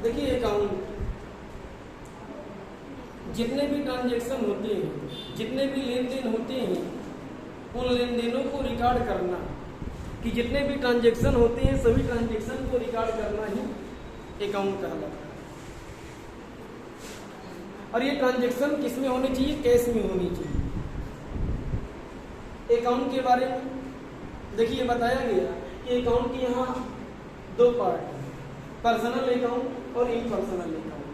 देखिए अकाउंट, जितने भी ट्रांजैक्शन होते हैं, जितने भी लेन देन होते हैं, उन लेन देनों को रिकॉर्ड करना, कि जितने भी ट्रांजैक्शन होते हैं सभी ट्रांजैक्शन को रिकॉर्ड करना ही अकाउंट कहलाता है। और ये ट्रांजैक्शन किस में होनी चाहिए? कैश में होनी चाहिए। अकाउंट के बारे में देखिए बताया गया कि अकाउंट के यहाँ दो पार्ट हैं, पर्सनल अकाउंट और इम्पर्सनल अकाउंट।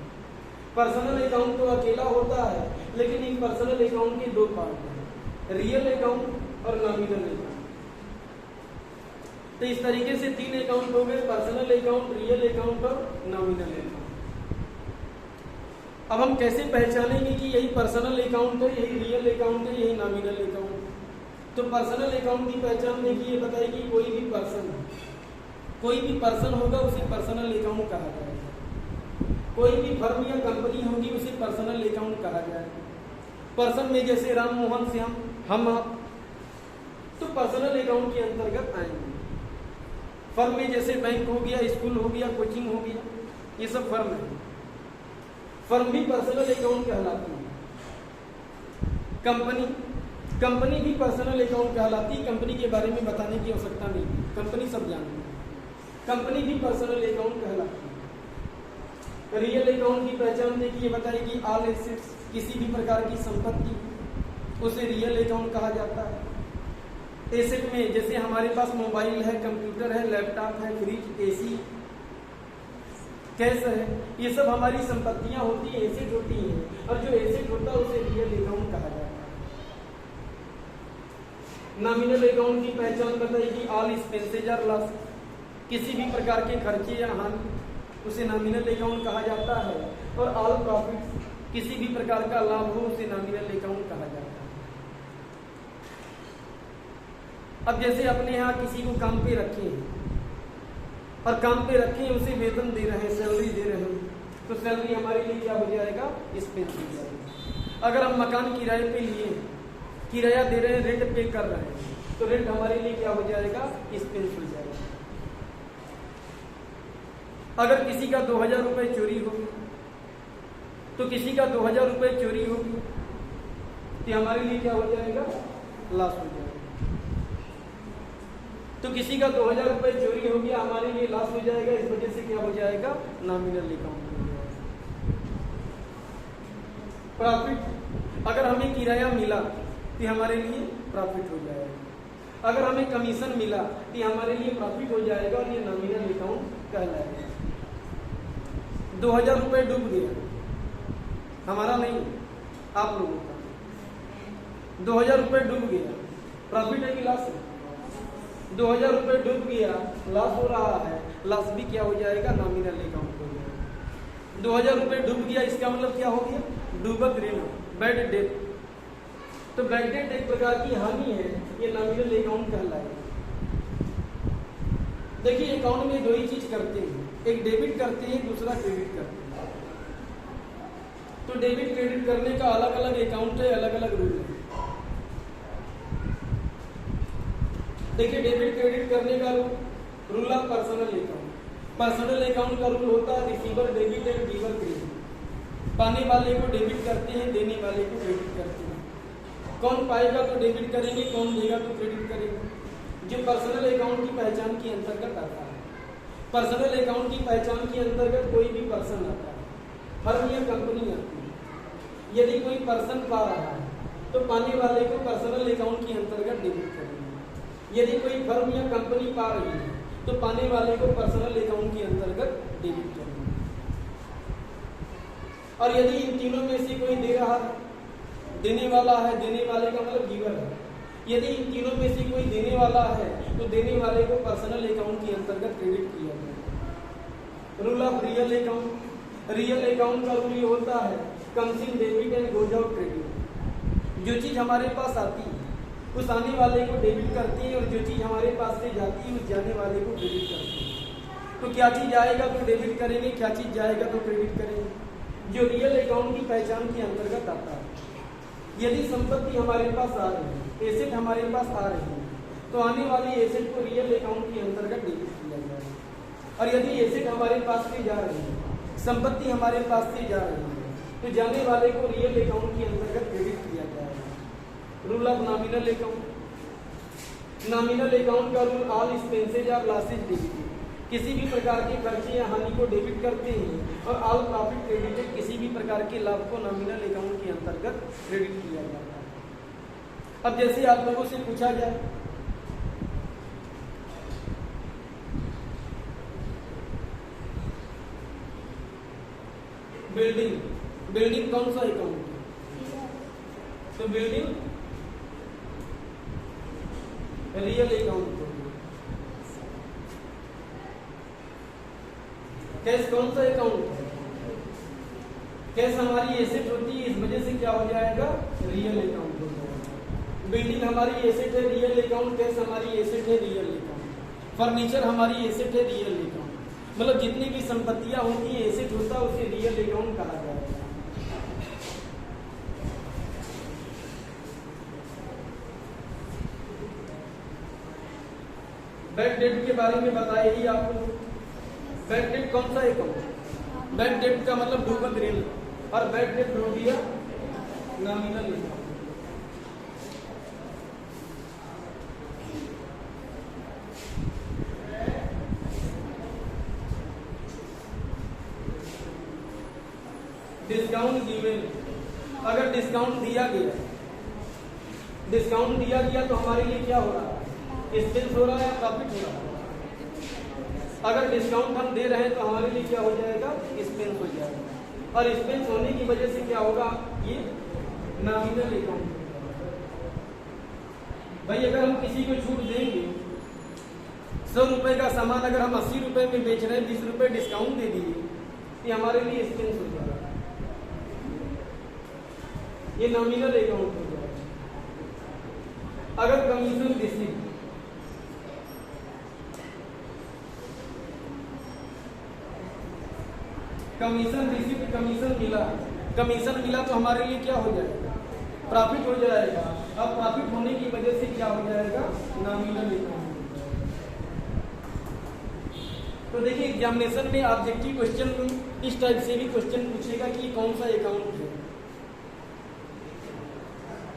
पर्सनल अकाउंट तो अकेला होता है, लेकिन इम्पर्सनल अकाउंट के दो पार्ट हैं, रियल अकाउंट और नॉमिनल अकाउंट। तो इस तरीके से तीन अकाउंट हो गए, पर्सनल अकाउंट, रियल अकाउंट और नॉमिनल अकाउंट। अब हम कैसे पहचानेंगे कि यही पर्सनल अकाउंट है, यही रियल अकाउंट है, यही नॉमिनल अकाउंट? तो पर्सनल अकाउंट की पहचान देखिए, ये बताइए कि कोई भी पर्सन होगा उसे पर्सनल अकाउंट कहा जाएगा। कोई भी फर्म या कंपनी होगी उसे पर्सनल अकाउंट कहा जाएगा। पर्सन में जैसे राम मोहन श्याम, हम आप, तो पर्सनल अकाउंट के अंतर्गत आएंगे। फर्म में जैसे बैंक हो गया, स्कूल हो गया, कोचिंग हो गया, ये सब फर्म है, फर्म भी पर्सनल अकाउंट कहलाती है। कंपनी भी पर्सनल अकाउंट कहलाती है। कंपनी के बारे में बताने की आवश्यकता नहीं, कंपनी सब जानते हैं, कंपनी भी पर्सनल अकाउंट कहलाती है। रियल अकाउंट की पहचान देखिए, बताइए कि ऑल एसेट्स, किसी भी प्रकार की संपत्ति, उसे रियल अकाउंट कहा जाता है। एसेट में जैसे हमारे पास मोबाइल है, कंप्यूटर है, लैपटॉप है, फ्रिज, एसी, कैश है, ये सब हमारी संपत्तियां होती है, एसेट होती है। और जो एसेट होता है उसे रियल अकाउंट कहा जाता है। नॉमिनल अकाउंट की पहचान बताइए, ऑल एक्सपेंसेस आर लॉस, किसी भी प्रकार के खर्चे या हानि, उसे नॉमिनल अकाउंट कहा जाता है। और ऑल प्रॉफिट, किसी भी प्रकार का लाभ हो उसे नॉमिनल अकाउंट कहा जाता है। अब जैसे अपने यहाँ किसी को काम पे रखे हैं और काम पे रखे हैं, उसे वेतन दे रहे हैं, सैलरी दे रहे हैं, तो सैलरी हमारे लिए क्या हो जाएगा? एक्सपेंस हो जाएगा। अगर हम मकान किराए पे लिए, किराया दे रहे हैं, रेंट पे कर रहे हैं, तो रेंट हमारे लिए क्या हो जाएगा? एक्सपेंस हो जाएगा। अगर किसी का 2000 रुपये चोरी हो, तो किसी का 2000 रुपये चोरी होगी तो हमारे लिए क्या हो जाएगा? लॉस हो जाएगा। तो किसी का 2000 रुपये चोरी हो गया, हमारे लिए लॉस हो जाएगा, इस वजह से क्या हो जाएगा? नॉमिनल अकाउंट हो जाएगा। प्रॉफिट, अगर हमें किराया मिला तो हमारे लिए प्रॉफिट हो जाएगा। अगर हमें कमीशन मिला तो हमारे लिए प्रॉफिट हो जाएगा और ये नॉमिनल अकाउंट कहलाएगा। 2000 रुपये डूब गया, हमारा नहीं, आप लोगों का। 2000 रुपये डूब गया, प्रॉफिट है कि लॉस है? 2000 रुपये डूब गया, लॉस हो रहा है, लॉस भी क्या हो जाएगा? नॉमिनल अकाउंट हो जाएगा। 2000 रुपये डूब गया, इसका मतलब क्या हो गया? डूबक ऋण, बैड डेट। तो बैड डेट एक प्रकार की हानि है, ये नॉमिनल अकाउंट कहलाएगा। देखिए अकाउंट में दो ही चीज करते हैं, एक डेबिट करते हैं, दूसरा क्रेडिट करते हैं। तो डेबिट क्रेडिट करने का अलग अलग अकाउंट है, अलग अलग रूल है। देखिए डेबिट क्रेडिट करने का rule of personal account. Personal account का रूल होता है receiver debit and giver credit. पाने वाले को डेबिट करते हैं, देने वाले को क्रेडिट करते हैं। कौन पाएगा तो डेबिट करेंगे, कौन देगा तो क्रेडिट करेंगे। जो पर्सनल अकाउंट की पहचान के अंतर्गत आता है। पर्सनल अकाउंट की पहचान के अंतर्गत कोई भी पर्सन आता है, फर्म या कंपनी आती है। यदि कोई पर्सन पा रहा है तो पाने वाले को पर्सनल अकाउंट के अंतर्गत डेबिट करेंगे। यदि कोई फर्म या कंपनी पा रही है तो पाने वाले को पर्सनल अकाउंट के अंतर्गत डेबिट करेंगे। और यदि इन तीनों में से कोई दे रहा है, देने वाला है, देने वाले का मतलब गिवर है, यदि इन तीनों में से कोई देने वाला है तो देने वाले को पर्सनल अकाउंट के अंतर्गत क्रेडिट किया जाएगा। Rule of real account. Real account का रूल ये होता है comes in debit and goes out credit. जो चीज हमारे पास आती है उस आने वाले को डेबिट करती है, और जो चीज हमारे पास से जाती है उस जाने वाले को क्रेडिट करती है। तो क्या चीज आएगा तो डेबिट करेंगे, क्या चीज जाएगा तो क्रेडिट करेंगे। जो रियल अकाउंट की पहचान के अंतर्गत आता है। यदि संपत्ति हमारे पास आ रही है, एसेट हमारे पास आ रही है, तो आने वाली एसेट को रियल अकाउंट के अंतर्गत डेबिट किया जाएगा। और यदि एसेट हमारे पास से जा रही है संपत्ति हमारे पास से जा रही है, तो जाने वाले को रियल अकाउंट के अंतर्गत क्रेडिट किया जाएगा। Rule of nominal account. Nominal account का रूल, ऑल एक्सपेंसेज और लॉसेज डेबिटेड, किसी भी प्रकार के खर्चे या हानि को डेबिट करते हैं, और ऑल प्रॉफिट क्रेडिटेड, किसी भी प्रकार के लाभ को नॉमिनल अकाउंट के अंतर्गत क्रेडिट किया जाता है। अब जैसे आप लोगों से पूछा जाए बिल्डिंग कौन सा अकाउंट है? तो बिल्डिंग रियल अकाउंट। कैश कौन सा अकाउंट है? कैश हमारी एसेट होती है, इस वजह से क्या हो जाएगा? रियल अकाउंट हो जाएगा। बिल्डिंग हमारी एसेट है, रियल अकाउंट। कैश हमारी एसेट है, रियल अकाउंट। फर्नीचर हमारी एसेट है, रियल अकाउंट। मतलब जितनी भी संपत्तियां होती है, एसेट होता है, उसे रियल अकाउंट कहा जाएगा। बैड डेट के बारे में बताया ही आपको। बैड डेट कौन सा अकाउंट? बैड डेट का मतलब डूबत ऋण, और बैड डेट हो गया नॉमिनल अकाउंट। डिस्काउंट गिवन, अगर डिस्काउंट दिया गया तो हमारे लिए क्या हो रहा है? एक्सपेंस हो रहा है या प्रॉफिट हो रहा है? अगर डिस्काउंट हम दे रहे हैं तो हमारे लिए क्या हो जाएगा? एक्सपेंस हो जाएगा। और एक्सपेंस होने की वजह से क्या होगा? ये नॉमिनल अकाउंट। भाई अगर हम किसी को छूट देंगे, 100 रुपए का सामान अगर हम 80 रुपए में बेच रहे हैं, 20 रुपए डिस्काउंट दे दिए, ये हमारे लिए एक्सपेंस हो जाएगा। ये नॉमिनल अकाउंट हो जाएगा। अगर कमीशन रिसीव, कमीशन मिला तो हमारे लिए क्या हो जाएगा? प्रॉफिट हो जाएगा। अब प्रॉफिट होने की वजह से क्या हो जाएगा? Nominal account. तो देखिए एग्जामिनेशन में ऑब्जेक्टिव क्वेश्चन में इस टाइप से भी क्वेश्चन पूछेगा कि कौन सा अकाउंट है।